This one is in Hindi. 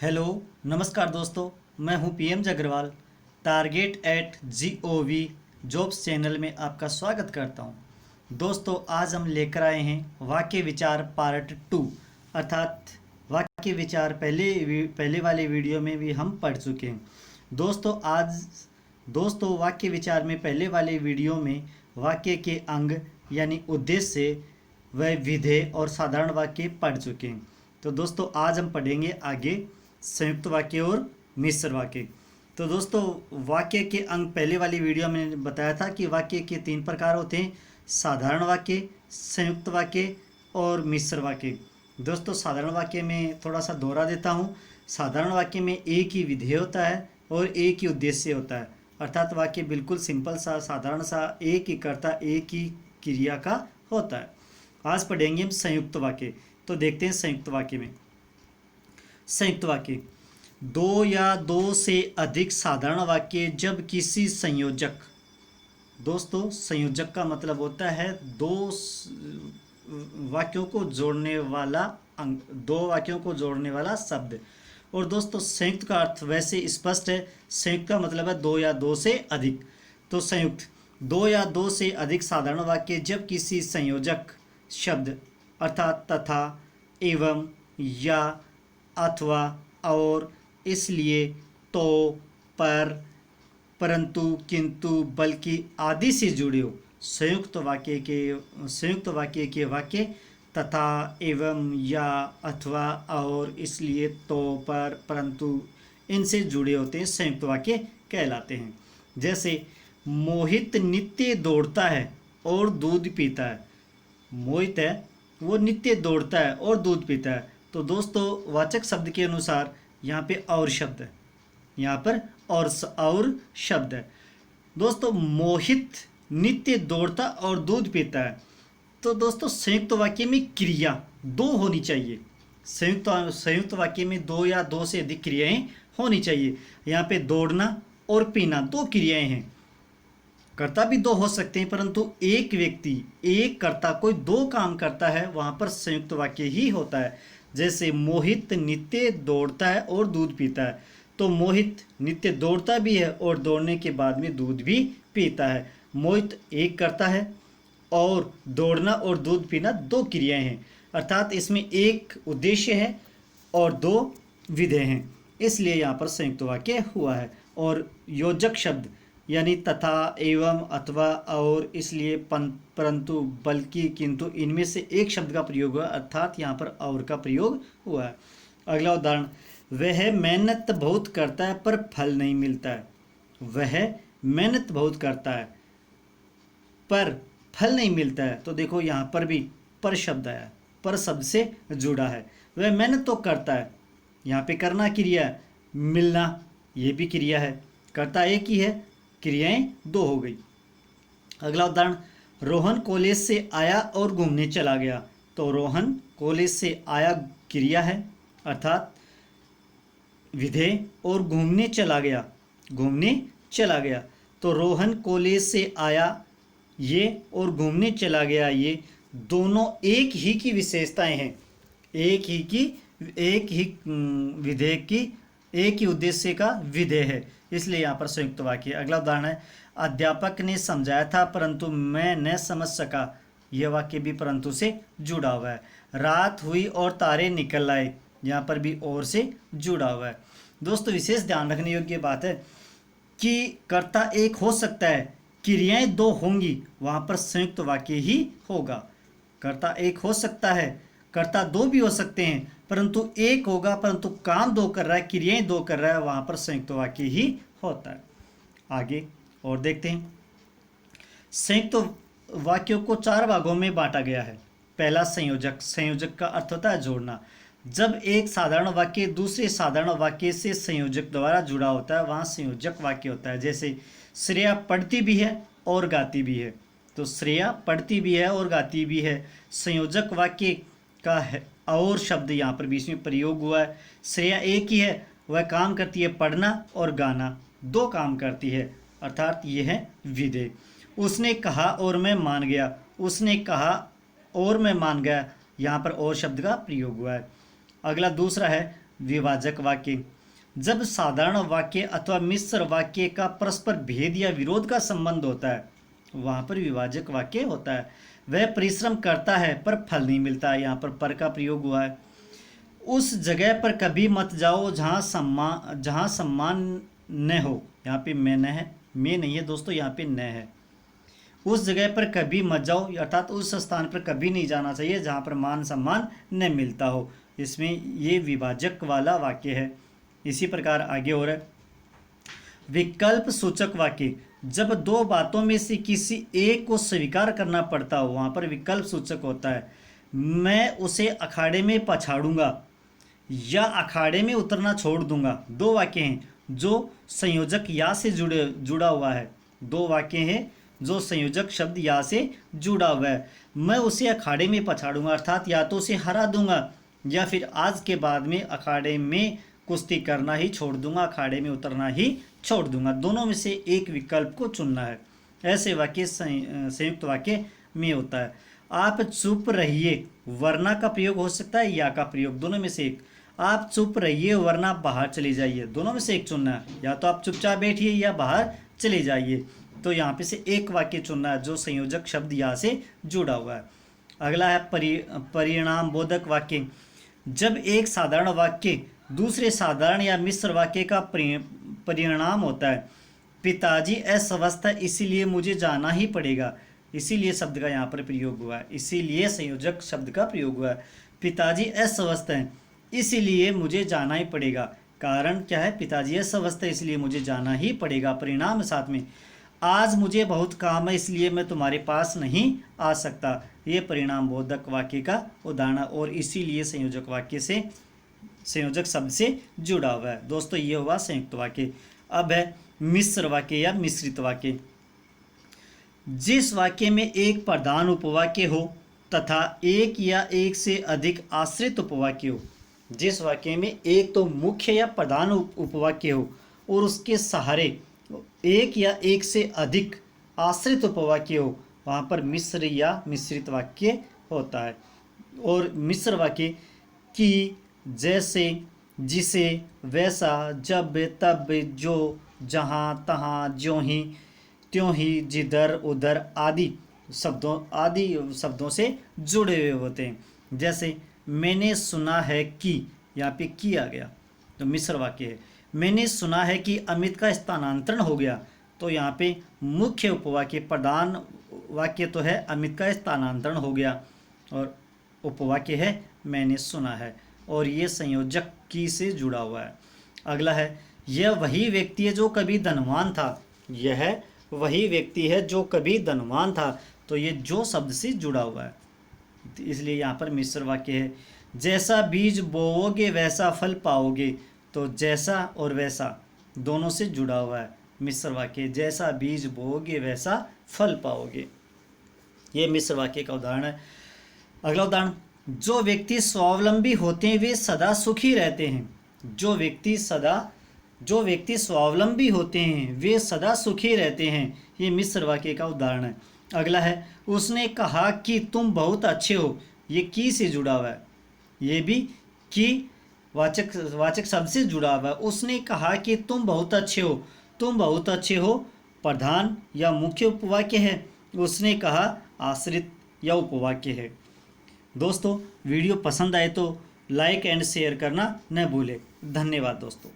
हेलो नमस्कार दोस्तों, मैं हूं P M Agrawal. Target at GOV jobs channel में आपका स्वागत करता हूं। दोस्तों, आज हम लेकर आए हैं वाक्य विचार पार्ट 2, अर्थात वाक्य विचार पहले वाले वीडियो में भी हम पढ़ चुके हैं। दोस्तों वाक्य विचार में पहले वाले वीडियो में वाक्य के अंग यानी उद्देश्य व विधेय और साधारण वाक्य पढ़ चुके हैं। तो दोस्तों आज हम पढ़ेंगे आगे संयुक्त वाक्य और मिश्र वाक्य। तो दोस्तों वाक्य के अंग पहले वाली वीडियो में बताया था कि वाक्य के 3 प्रकार होते हैं: साधारण वाक्य, संयुक्त वाक्य और मिश्र वाक्य। दोस्तों साधारण वाक्य में थोड़ा सा दोहरा देता हूँ। साधारण वाक्य में एक ही विधेय होता है और एक ही उद्देश्य होता है, अर्थात वाक्य बिल्कुल सिंपल सा, साधारण सा, एक ही कर्ता एक ही क्रिया का होता है। आज पढ़ेंगे हम संयुक्त वाक्य। तो देखते हैं संयुक्त वाक्य में। संयुक्त वाक्य: दो या दो से अधिक साधारण वाक्य जब किसी संयोजक। दोस्तों संयोजक का मतलब होता है वाक्यों को जोड़ने वाला अंग, दो वाक्यों को जोड़ने वाला शब्द। और दोस्तों संयुक्त का अर्थ वैसे स्पष्ट है। संयुक्त का मतलब है दो या दो से अधिक। तो संयुक्त: दो या दो से अधिक साधारण वाक्य जब किसी संयोजक शब्द अर्थात तथा, एवं, या, अथवा, और, इसलिए, तो, पर, परंतु, किंतु, बल्कि आदि से जुड़े हो। संयुक्त वाक्य के वाक्य तथा, एवं, या, अथवा, और, इसलिए, तो, पर, परंतु इनसे जुड़े होते हैं, संयुक्त वाक्य कहलाते हैं। जैसे मोहित नित्य दौड़ता है और दूध पीता है। मोहित है वो नित्य दौड़ता है और दूध पीता है। तो दोस्तों वाचक शब्द के अनुसार यहाँ पे और शब्द है, यहाँ पर और शब्द है। दोस्तों मोहित नित्य दौड़ता और दूध पीता है। तो दोस्तों संयुक्त वाक्य में क्रिया दो होनी चाहिए। संयुक्त वाक्य में दो या दो से अधिक क्रियाएं होनी चाहिए। यहाँ पे दौड़ना और पीना दो क्रियाएं हैं। कर्ता भी दो हो सकते हैं, परंतु एक व्यक्ति, एक कर्ता कोई दो काम करता है, वहां पर संयुक्त वाक्य ही होता है। जैसे मोहित नित्य दौड़ता है और दूध पीता है। तो मोहित नित्य दौड़ता भी है और दौड़ने के बाद में दूध भी पीता है। मोहित एक कर्ता है और दौड़ना और दूध पीना दो क्रियाएं हैं, अर्थात इसमें एक उद्देश्य है और दो विधेय हैं, इसलिए यहाँ पर संयुक्त वाक्य हुआ है। और योजक शब्द यानी तथा, एवं, अथवा, और, इसलिए, परंतु, बल्कि, किंतु इनमें से एक शब्द का प्रयोग हुआ, अर्थात यहाँ पर और का प्रयोग हुआ है। अगला उदाहरण: वह मेहनत बहुत करता है पर फल नहीं मिलता है। वह मेहनत बहुत करता है पर फल नहीं मिलता है। तो देखो यहाँ पर भी पर शब्द आया, पर शब्द से जुड़ा है। वह मेहनत तो करता है, यहाँ पे करना क्रिया है, मिलना ये भी क्रिया है। कर्ता एक ही है, क्रियाएं दो हो गई। अगला उदाहरण: रोहन कॉलेज से आया और घूमने चला गया। तो रोहन कॉलेज से आया क्रिया है, अर्थात विधेय, और घूमने चला गया। तो रोहन कॉलेज से आया ये और घूमने चला गया ये दोनों एक ही की विशेषताएं हैं, एक ही विधेय की, एक ही उद्देश्य का विधेय है, इसलिए यहाँ पर संयुक्त वाक्य। अगला उदाहरण है: अध्यापक ने समझाया था परंतु मैं न समझ सका। यह वाक्य भी परंतु से जुड़ा हुआ है। रात हुई और तारे निकल आए, यहाँ पर भी और से जुड़ा हुआ है। दोस्तों विशेष ध्यान रखने योग्य बात है कि कर्ता एक हो सकता है, क्रियाएं दो होंगी, वहाँ पर संयुक्त वाक्य ही होगा। कर्ता एक हो सकता है, कर्ता दो भी हो सकते हैं, परंतु एक होगा, परंतु काम दो कर रहा है, क्रियाएं दो कर रहा है, वहां पर संयुक्त वाक्य ही होता है। आगे और देखते हैं। संयुक्त वाक्यों को 4 भागों में बांटा गया है। पहला संयोजक। संयोजक का अर्थ होता है जोड़ना। जब एक साधारण वाक्य दूसरे साधारण वाक्य से संयोजक द्वारा जुड़ा होता है, वहां संयोजक वाक्य होता है। जैसे श्रेया पढ़ती भी है और गाती भी है। तो श्रेया पढ़ती भी है और गाती भी है, संयोजक वाक्य का है। और शब्द यहाँ पर बीच में प्रयोग हुआ है। श्रेया एक ही है, वह काम करती है पढ़ना और गाना, दो काम करती है, अर्थात यह है विधेय। उसने कहा और मैं मान गया। उसने कहा और मैं मान गया, यहाँ पर और शब्द का प्रयोग हुआ है। अगला दूसरा है विभाजक वाक्य, जब साधारण वाक्य अथवा मिश्र वाक्य का परस्पर भेद या विरोध का संबंध होता है वहाँ पर विभाजक वाक्य होता है। वह परिश्रम करता है पर फल नहीं मिलता, यहाँ पर का प्रयोग हुआ है। उस जगह पर कभी मत जाओ जहाँ सम्मान न हो, यहाँ पे मैं न है, मैं नहीं है दोस्तों, यहाँ पे न है। उस जगह पर कभी मत जाओ अर्थात उस स्थान पर कभी नहीं जाना चाहिए जहाँ पर मान सम्मान न मिलता हो। इसमें ये विभाजक वाला वाक्य है। इसी प्रकार आगे और विकल्प सूचक वाक्य, जब दो बातों में से किसी एक को स्वीकार करना पड़ता हो वहाँ पर विकल्प सूचक होता है। मैं उसे अखाड़े में पछाड़ूंगा या अखाड़े में उतरना छोड़ दूंगा, दो वाक्य हैं जो संयोजक या से जुड़ा हुआ है। दो वाक्य हैं जो संयोजक शब्द या से जुड़ा हुआ है। मैं उसे अखाड़े में पछाड़ूंगा अर्थात या तो उसे हरा दूंगा या फिर आज के बाद में अखाड़े में कुश्ती करना ही छोड़ दूंगा, अखाड़े में उतरना ही छोड़ दूंगा। दोनों में से एक विकल्प को चुनना है। ऐसे वाक्य संयुक्त वाक्य में होता है। आप चुप रहिए वरना का प्रयोग हो सकता है या का प्रयोग, दोनों में से एक। आप चुप रहिए वरना बाहर चले जाइए, दोनों में से एक चुनना है। या तो आप चुपचाप बैठिए या बाहर चले जाइए, तो यहाँ पे से एक वाक्य चुनना है जो संयोजक शब्द या से जुड़ा हुआ है। अगला है परिणाम बोधक वाक्य, जब एक साधारण वाक्य दूसरे साधारण या मिश्र वाक्य का परिणाम होता है। पिताजी अस्वस्थ है इसीलिए मुझे जाना ही पड़ेगा, इसीलिए शब्द का यहाँ पर प्रयोग हुआ है, इसीलिए संयोजक शब्द का प्रयोग हुआ है। पिताजी अस्वस्थ हैं इसीलिए मुझे जाना ही पड़ेगा, कारण क्या है, पिताजी अस्वस्थ है इसलिए मुझे जाना ही पड़ेगा। परिणाम साथ में, आज मुझे बहुत काम है इसलिए मैं तुम्हारे पास नहीं आ सकता, ये परिणाम बोधक वाक्य का उदाहरण और इसीलिए संयोजक वाक्य से संयोजक शब्द से जुड़ा हुआ है। दोस्तों ये हुआ संयुक्त वाक्य। अब है मिश्र वाक्य या मिश्रित वाक्य, जिस वाक्य में एक प्रधान उपवाक्य हो तथा एक या एक से अधिक आश्रित उपवाक्य हो। जिस वाक्य में एक तो मुख्य या प्रधान उपवाक्य हो और उसके सहारे एक या एक से अधिक आश्रित उपवाक्य हो वहाँ पर मिश्र या मिश्रित वाक्य होता है। और मिश्र वाक्य की, जैसे, जिसे, वैसा, जब, तब, जो, जहाँ, तहाँ, ज्यों ही, त्यों ही, जिधर, उधर आदि शब्दों से जुड़े हुए होते हैं। जैसे मैंने सुना है कि, यहाँ पे की आ गया तो मिश्र वाक्य है। मैंने सुना है कि अमित का स्थानांतरण हो गया, तो यहाँ पे मुख्य उपवाक्य, प्रधान वाक्य तो है अमित का स्थानांतरण हो गया और उपवाक्य है मैंने सुना है, और ये संयोजक की से जुड़ा हुआ है। अगला है यह वही व्यक्ति है जो कभी धनवान था, यह वही व्यक्ति है जो कभी धनवान था, तो ये जो शब्द से जुड़ा हुआ है इसलिए यहाँ पर मिश्र वाक्य है। जैसा बीज बोओगे वैसा फल पाओगे, तो जैसा और वैसा दोनों से जुड़ा हुआ है मिश्र वाक्य। जैसा बीज बोओगे वैसा फल पाओगे, ये मिश्र वाक्य का उदाहरण है। अगला उदाहरण, जो व्यक्ति स्वावलंबी होते हैं वे सदा सुखी रहते हैं। जो व्यक्ति स्वावलंबी होते हैं वे सदा सुखी रहते हैं, ये मिश्र वाक्य का उदाहरण है। अगला है उसने कहा कि तुम बहुत अच्छे हो, ये की से जुड़ा हुआ है, ये भी की वाचक शब्द से जुड़ा हुआ है। उसने कहा कि तुम बहुत अच्छे हो, तुम बहुत अच्छे हो प्रधान या मुख्य उपवाक्य है, उसने कहा आश्रित या उपवाक्य है। दोस्तों वीडियो पसंद आए तो लाइक एंड शेयर करना न भूलें। धन्यवाद दोस्तों।